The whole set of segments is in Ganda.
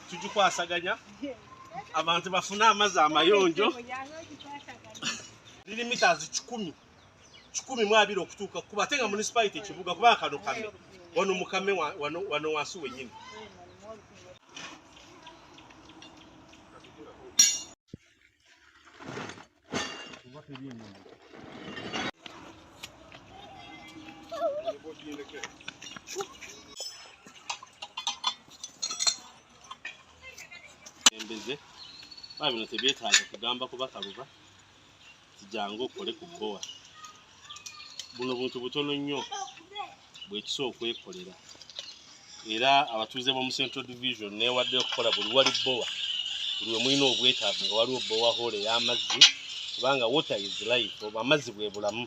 tugikwasaganya abantu bafuna amazzi amayonjo liri meters 10 okutuuka kuba tenga municipality ekibuga kuba kano kame wano mukame wano wansi wenyini embeze babino tebyetaaga kugamba kuba kaluba kijangu okole ku bbowa buno buntu butono nnyo bwekisobola okwekolera era abatuuze b'omu Central Division neewadde okukola buli wali bbowa buli we mulina obwetaavu nga waliwo bbowa hole y'amazzi kubanga water is life oba amazzi bwe bulamu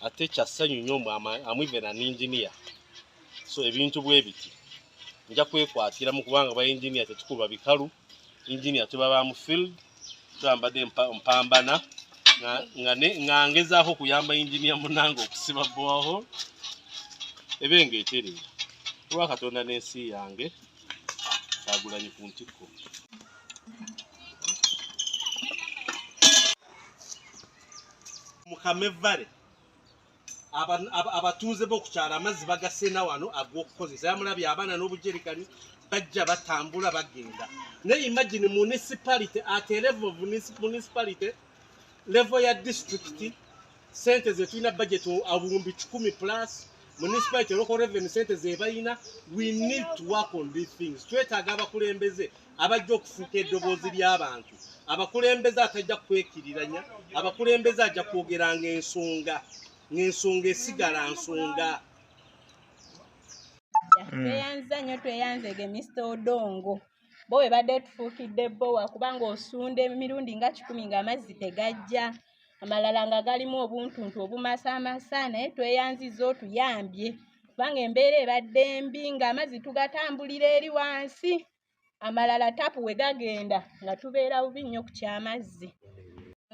ate kyassanyu nnyo amwive na engineer so ebintu bwe biti nja kwekwatira mu kubanga ba engineer tetukuba bikalu engineer tuba ba mu field twambadde mpambana nga ngezaako kuyamba engineer munange okusiba bbowaho ebenga eterera kuba Katonda n'ensi yange Kyagulanyi ku ntikko mukamevale abatuuze b'okukyala amazzi bagasena wano ag'okukozesa yamulabye abaana n'obujerikani bajja batambula bagenda naye imagine municipality at a level of municipality level ya district sente zetulina budget abumbi 10 plus municipality local revenue sente zebayina we need to work on these things twetaaga abakulembeze abajja okufuuka eddoboozi ly'abantu abakulembeze atajja kwekiriranya abakulembeze ajja kwogeranga ensonga esigala nsonga tweyanza nnyo tweyanzege Mr. Odongo bo we badde tufuukidde bbowa kubanga osunda emirundi nga 10 ng'amazzi tegajja amalala nga galimu obuntuntu obumasaamasa naye tweyanziza otuyambye kubanga embeera ebadde mbi ng'amazzi tugatambulira eri wansi amalala tapu we gagenda nga tubeera bubi nnyo ku kyamazzi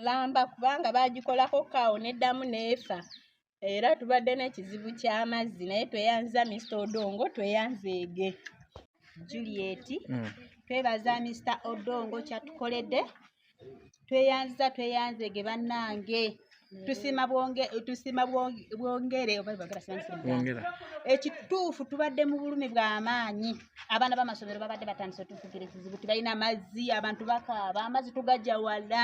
lamba kubanga bagikolako kawo neddamu neefa era tubadde n'ekizibu ky'amazzi naye tweyanza Mr. Odongo tweyanzeege Juliet twebaza Mr. Odongo kyatukoledde tweyanzeege bannange tusima bwongere ekituufu tubadde mu bulumi bw'amaanyi abaana b'amasomero babadde batandise otufuukira ekizibu tibalina amazzi abantu bakaaba amazzi tugajja wala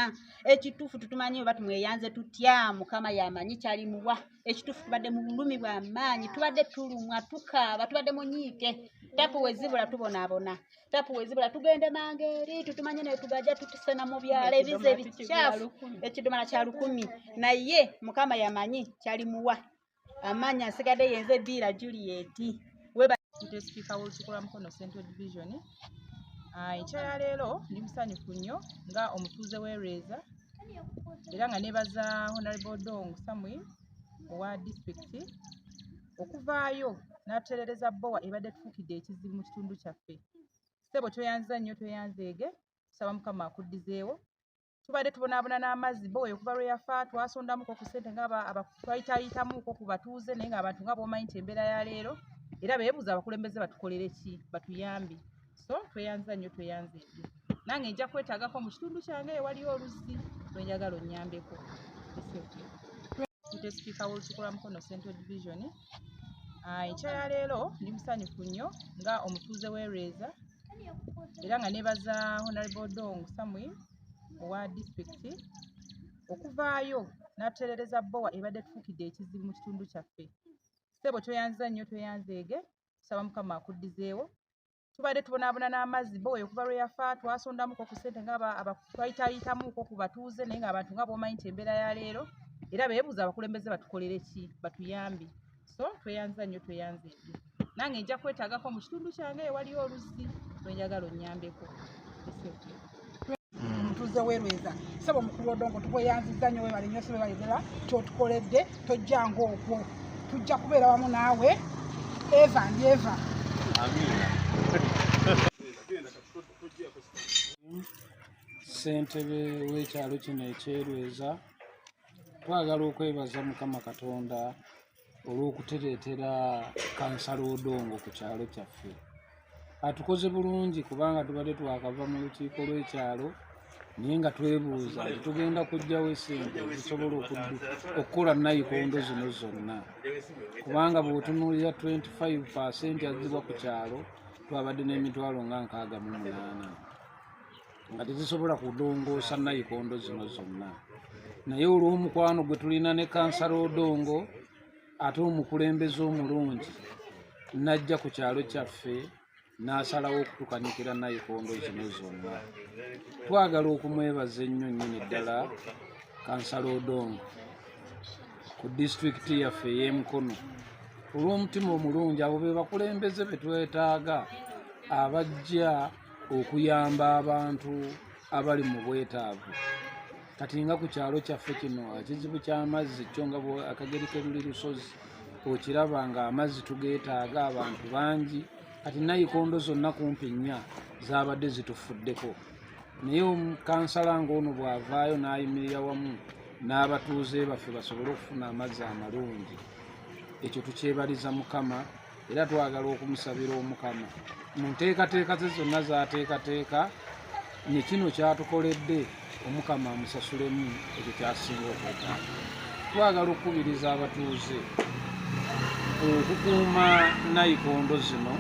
ekituufu tutumanyi oba tumweyanze tutya Mukama yamanyi kyalimuwa ekituufu tubadde mu bulumi bw'amaanyi tubadde tulumwa tukaaba tubadde munyiike tapu wezibula tubonaabona tapu wezibula tugende mangeri tutumanye ne tugajja tutusena mu byalo ebize bikyafu ekidomala kya 10 naye Mukama yamanyi kyalimuwa amanya asigadde yenze Dira Juliet weba Speaker w'olukiiko Mukono Central Division ekyaya leero ndi musanyufu nnyo nga omutuuze w'Erweza era nga nebaza Honorable Odongo Samuel owa district okuvaayo n'atereereza bbowa ebadde tufuukidde ekizibu mu kitundu kyaffe ssebo tweyanza nnyo tweyanzeege tusaba Mukama akuddizeewo tubadde tubonaabona n'amazzi bbowa okuva lwe yafa twasondamuko ku ssente nga twayitaayitamuko ku batuuze naye ng'abantu nga b'omanyi nti embeera ya leero era beebuuza abakulembeze batukolere ki batuyambe so tweyanza nnyo tweyanzeege nange nja kwetaagako mu kitundu kyange ewaliyo oluzzi lwenjagala onnyambeko Speaker w'olukiiko Mukono Central Division ekyaya leero ndi musanyufu nnyo nga omutuuze w'Erweza era nga nebaza Honorable Odongo Samuel owa district okuvaayo n'atereereza bbowa ebadde tufuukidde ekizibu mu kitundu kyaffe ssebo tweyanza nnyo tweyanzeege tusaba Mukama akuddizeewo tubadde tubonaabona n'amazzi bbowa okuva lwe yafa twasondamuko ku ssente nga twayitaayitamuko ku batuuze naye ng'abantu nga b'omanyi nti embeera ya leero era beebuuza abakulembeze batukolere ki batuyambe so tweyanza nnyo tweyanzeege nange nja kwetaagako mu kitundu kyange ewaliyo oluzzi lwenjagala onnyambeko omutuuze w'Erweza ssebo omukulu Odongo tukweyanziza nnyo webale nnyo si webayogera kyotukoledde tojjanga okwo tujja kubeera wamu naawe eva ndi eva ssentebe w'ekyalo kino eky'Erweza twagala okwebaza Mukama Katonda olw'okutereetera kansala Odongo ku kyalo kyaffe. Atukoze bulungi kubanga tubadde twakava mu lukiiko lw'ekyalo naye nga twebuuza nti tugenda kuggyawo essente ezisobola okukola nayikondo zino zonna, kubanga bw'otunuulira 25% azzibwa ku kyalo twabadde n'emitwalo nga 68 nga tezisobola kudongoosa nayikondo zino zonna. Naye olw'omukwano gwe tulina ne kansala Odongo ate omukulembeze omulungi n'ajja ku kyalo kyaffe n'asalawo okutukanikira nayikondo zino zonna. Twagala okumwebaza ennyo nnyini ddala kansala Odongo ku disitulikiti yaffe ey'Emukono olw'omutima omulungi. Abo be bakulembeze be twetaaga abajja okuyamba abantu abali mu bwetaavu. Kati nga ku kyalo kyaffe kino ekizibu ky'amazzi kyo nga akageri keruli lusozi okiraba nga amazzi tugeetaaga abantu bangi. Kati nayikondo zonna kumpi 4 zaabadde zitufuddeko, naye kansala ng'ono bw'avaayo n'ayimirira wamu n'abatuuze baffe basobole okufuna amazzi amalungi. Ekyo tukyebaliza Mukama era twagala okumusabira Omukama mu nteekateeka ze zonna z'ateekateeka ne kino kyatukoledde Omukama amusasulemu ekyo kyasinga okwetaaga. Twagala okukubiriza abatuuze okukuuma nayikondo zino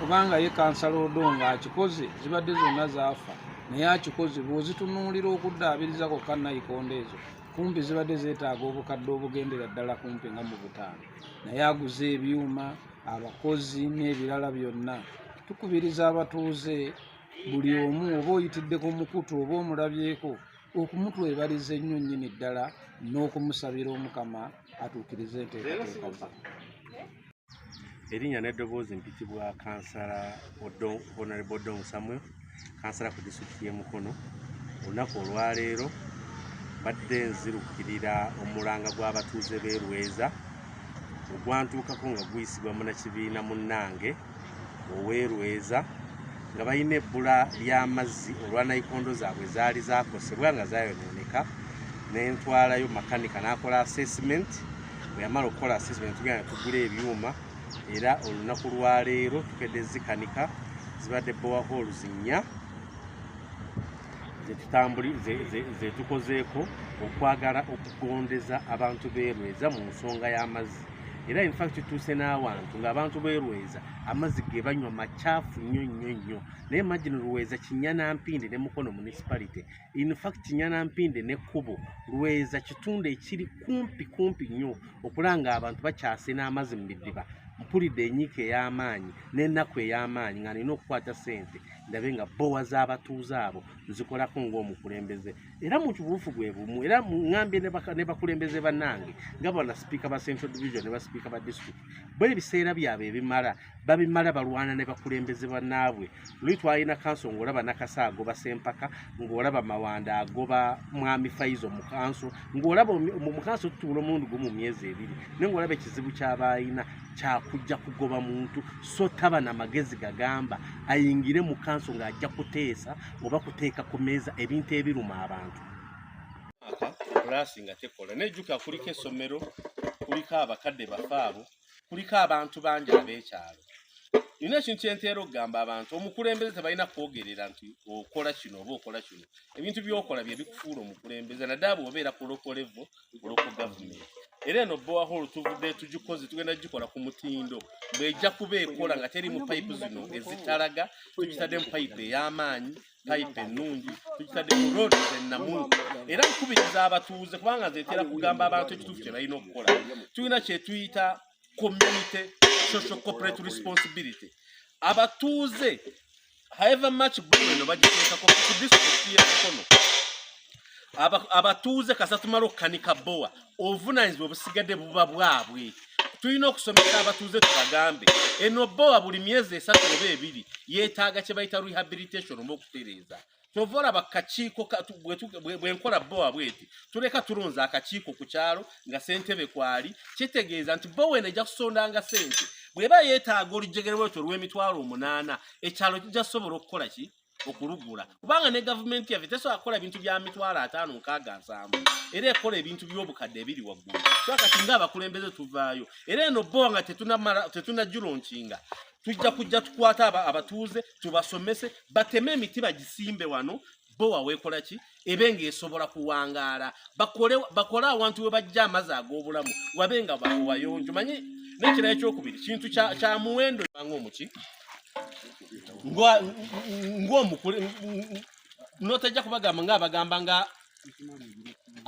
kubanga ye kansala Odongo akikoze, zibadde zonna zaafa naye akikoze. Bw'ozitunuulira okuddaabiriza kokka nayikondo ezo kumpi zibadde zeetaaga obukadde obugendera ddala kumpi nga mu 5, naye aguze ebyuma, abakozi n'ebirala byonna. Tukubiriza abatuuze buli omu oba oyitidde ku mukutu oba omulabyeko okumutwebaliza ennyo nnyini ddala n'okumusabira Omukama atuukirize enteekateeka ze. Erinnya n'eddoboozi mpitibwa kansala Honorable Odongo Samuel, kansala ku disitulikiti y'Emukono. Olunaku olwaleero badde nzirukirira omulanga gw'abatuuze b'e Lweza ogwantuukako nga guyisibwa munnakibiina munnange ow'e Lweza nga balina ebbula ly'amazzi olwa nayikondo zaabwe zaali zaakosebwa nga zaayonooneka. N'entwalayo makanika n'akola assessment. Bwe yamala okukola assessment tugenda tugula ebyuma era olunaku lwaleero tukedde zikanika zibadde bowaholes 4 zetukozeeko okwagala okugondeza abantu b'e Lweza mu nsonga y'amazzi. Era in fact tutuuse n'awantu ng'abantu b'e Lweza amazzi ge banywa macaafu nnyo. Naye imagine Lweza, Kinyanampindi ne Mukono municipality. In fact Kinyanampindi ne Kkubo, Lweza kitundu ekiri kumpi nnyo okulanga abantu bakyase n'amazzi mu bidiba. Mpulidde enyiika ey'amaanyi n'ennaku ey'amaanyi nga nina okukwata ssente ndabe nga bbowa z'abatuuze abo nzikolako ng'omukulembeze. Era mu kibuufu bwe bumu, era ŋŋambye ne bakulembeze bannange nga bana sipiika ba Central Division ne basipiika ba district, bwe ebiseera byabwe ebimala babimala balwana ne bakulembeze bannaabwe. Luli twalina kanso ng'olaba Nakasa agoba Sempaka, ng'olaba Mawanda agoba Mwami Faizo mu kanso, ng'olaba mu kanso tutuula omulundi gumu mu myezi 2, naye ng'olaba ekizibu ky'abayina kyakujja kugoba muntu so taba na magezi gagamba ayingire mu kanso ng'ajja kuteesa oba kuteeka ku meeza ebintu ebiruma abantu. Klasi nga tekola nejjuka kuliko essomero, kuliko abakadde bafaabo, kuliko abantu bangi ab'ekyalo. Nina ekintu kyenteera okugamba abantu, omukulembeze tebalina kwogerera nti okola kino oba okola kino. Ebintu by'okola bye bikufuula omukulembeze naddala bw'obeera ku local level, ku local government. Era eno borehole tuvudde tugikoze tugenda gikola ku mutindo bw'ejja kuba ekola nga teri mu pipe zino ezitalaga, tugitadde mu pipe ey'amaanyi, pipe ennungi, tugitadde mu road ennamu. Era nkubiriza abatuuze kubanga nzeetera kugamba abantu ekituufu kye balina okukola. Tulina kye tuyita community social corporate responsibility. Abatuuze however much burden bagiteekako ku disitulikiti y'Emukono, abatuuze kasa tumala okukanika bbowa obuvunaanyizibwa obusigadde buba bwabwe. Tulina okusomesa abatuuze tubagambe eno bbowa buli myezi 3 oba 2 yeetaaga kye bayita rehabilitation oba okutereeza. Kyova olaba kakiiko bwenkola bbowa bweti tuleka tulonza akakiiko ku kyalo nga ssentebe kwali, kitegeeza nti bbowa eno ejja kusondanga ssente. Bw'eba yeetaaga olujegere bwetyo olw'emitwalo 8 ekyalo kijja kusobola okukola ki? okulugula kubanga ne gavumenti yaffe tesobola kukola ebintu bya mitwalo 5 nkaaga nsanvu era ekola ebintu by'obukadde ebiri waggulu so kati ng'abakulembeze tuvaayo era eno BOA nga tetunagirunkinga tujja tukwata abatuuze tubasomese bateme emiti bagisimbe wano BOA weekola ki ebe ng'esobola kuwangaala bakole awantu we bajja amazzi ag'obulamu wabe nga wayonjo manyi n'ekirala ekyokubiri kintu kya muwendo banga omuki ng'omukule notajja kubagamba ng'abagamba nga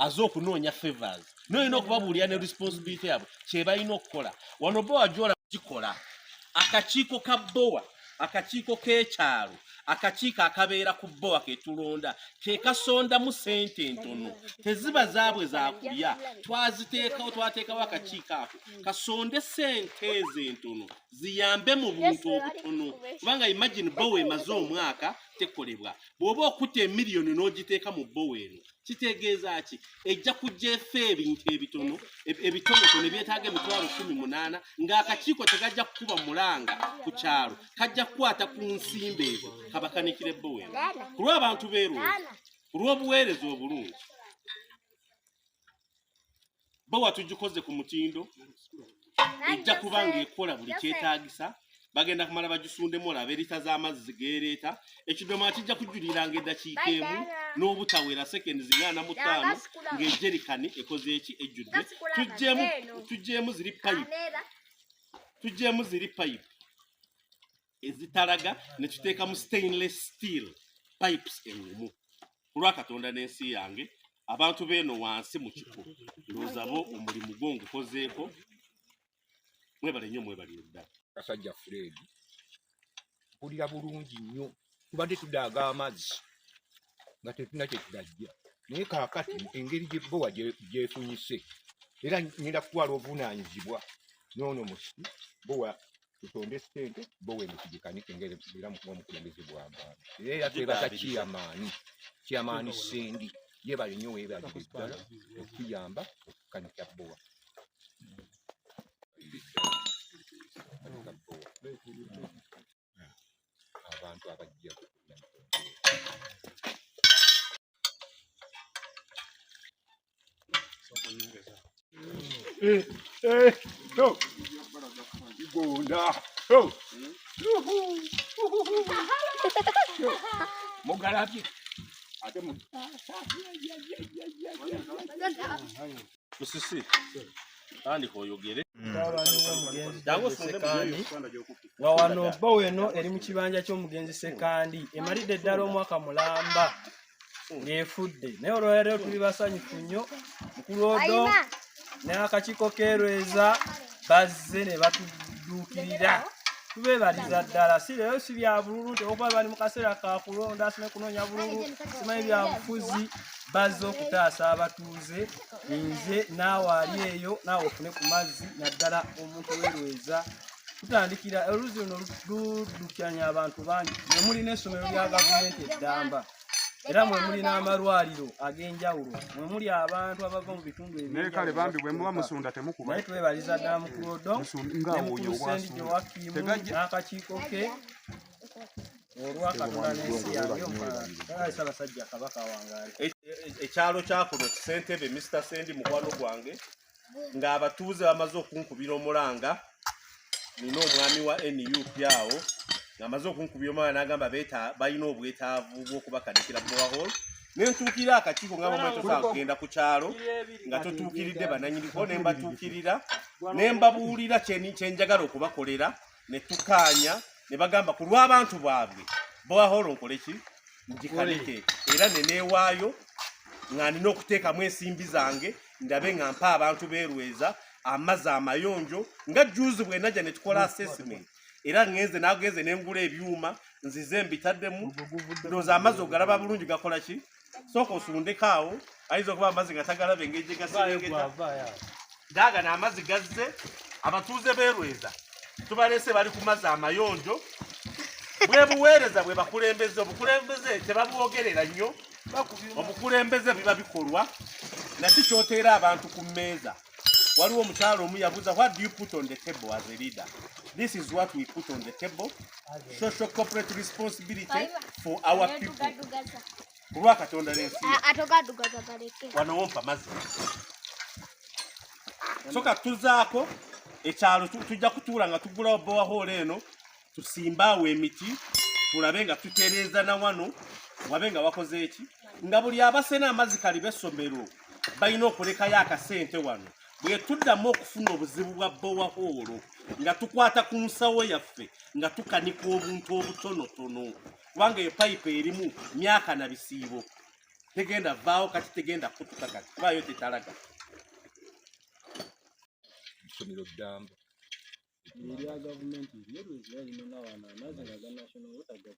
aze okunoonya favors noyina okubabuulira ne responsibility yabwe kye balina okukola wano BOA gyola gikola akakiiko ka BOA akakiiko k'ekyalo akakiiko akabeera ku BOA ketulonda ke kasondamu ssente ntono teziba zaabwe zakulya twateekawo akakiiko ako kasonde ssente ezo entono ziyambe mu buntu obutono kubanga imagine BOA emaze omwaka tekolebwa bw'oba okutta emiliyoni n'ogiteeka mu BOA eno kitegeeza ki ejja kujja efa ebintu ebitonotono ebyetaaga emitwalo 18 ng'akakiiko tegajja kukuba mulanga ku kyalo kajja kukwata ku nsimbe ezo kabakanikire BOA eno ku lw'abantu beerungi ku lw'obuweereza obulungi BOA tugikoze ku mutindo ejja kuba ng'ekola buli kyetaagisa bagenda kumala bagisundemu olaba erita z'amazzi geereeta ekidomola kijja kujuliranga eddakiika emu n'obutawera sekendi 45 ng'ejerikani ekoze eki ejjudde tuggyemu ziri payipu ezitalaga ne tuteekamu stainless steel pipes engumu ku lwa Katonda n'ensi yange abantu beeno wansi mu kiko ndowooza bo omulimu gwo ngukozeeko mwebale nnyo mwebale ddala Kasajja Fred mpulira bulungi nnyo tubadde tudaaga amazzi nga tetuna kye tugajja naye kaakati engeri gye BOA gyefunyise era ngenda kutwala obuvunaanyizibwa n'ono musi BOA tutonde ssente BOA eno tugikanike era omukulembeze bw'agamba era twebaza kiyamaani Sendi yeebale nnyo weebalire ddala okuyamba okukanika BOA abantu abajja mugalabye ate musisi kandi koyogere wawano BOA eno eri mu kibanja ky'omugenzi Sekandi emalidde ddala omwaka mulamba ng'efudde naye olwaleero tuli basanyufu nnyo mukulu Odo n'akakiiko keerweza bazze ne batudduukirira tubeebaliza ddala si leero si bya bululu teokuba bali mu kaseera ka kulonda sime kunoonya bululu simanyi bya bufuzi bazze okutaasa abatuuze nze naawe ali eyo naawe ofune ku mazzi naddala omuntu weerweza tutandikira oluzi luno luddukiranya abantu bangi mwe muli n'essomero lya gavumenti eddamba era mwe muli n'amalwaliro ag'enjawulo mwe muli abantu abava mu bitundu nekale bambi bwe muba musunda temukuba naye twebaliza ddala mukulu Odo nemukulu Sendi Joakimu n'akakiiko ke olwa Katonda n'ensi yange omukalasa abasajja kabaka wangaale ekyalo kyakuno Ssentebe Mr. Sendi mukwano gwange ng'abatuuze bamaze okunkubira omulanga nina omwami wa NUP awo ng'amaze okunkubira omulanga n'agamba balina obwetaavu bw'okubakanikira BOA Hall nentuukira akakiiko nga bamwe tosobola kugenda ku kyalo nga totuukiridde bananyiniko ne mbatuukirira ne mbabuulira kye njagala okubakolera ne tukaanya ne bagamba ku lw'abantu bwabwe BOA Hall nkole ki ngikanike era ne neewaayo nga nina okuteekamu ensimbi zange ndabe nga mpa abantu beerweza amazzi amayonjo nga juzi bwe najja ne tukola assessment era nageze nengula ebyuma nzize mbitaddemu ndowooza amazzi ogalaba bulungi gakola ki sooka osundeko awo ayinza okuba amazzi nga tagalabe engeri gaserengeta daaga n'amazzi gazze abatuuze beerweza tubalese bali ku mazzi amayonjo bwe buweereza bwe bakulembeze obukulembeze tebabwogerera nnyo obukulembeze biba bikolwa nasi kyoteera abantu ku mmeeza waliwo omukyalo omu yabuuza what do you put on the table as a leader This is what we put on the table. Social corporate responsibility for our people. Kulwa Katonda n'ensi. Wano wompa mazzi. Soka tuzaako ekyalo tujja kutuula nga tugulawo borehole eno tusimbaawo emiti tulabe nga tutereeza na wano wabe nga wakoze eki nga buli abasena amazzi kali b'essomero balina okulekayo akasente wano bwe tuddamu okufuna obuzibu bwa borehole nga tukwata ku nsawo yaffe nga tukanika obuntu obutonotono kubanga eyo payipu erimu myaka na bisiibo tegenda vaawo kati tegenda kutuka kati kubaayo tetalaga isomero ddamba erya gavumenti lyo lwezira lino n'abaana amazzi nga ga national water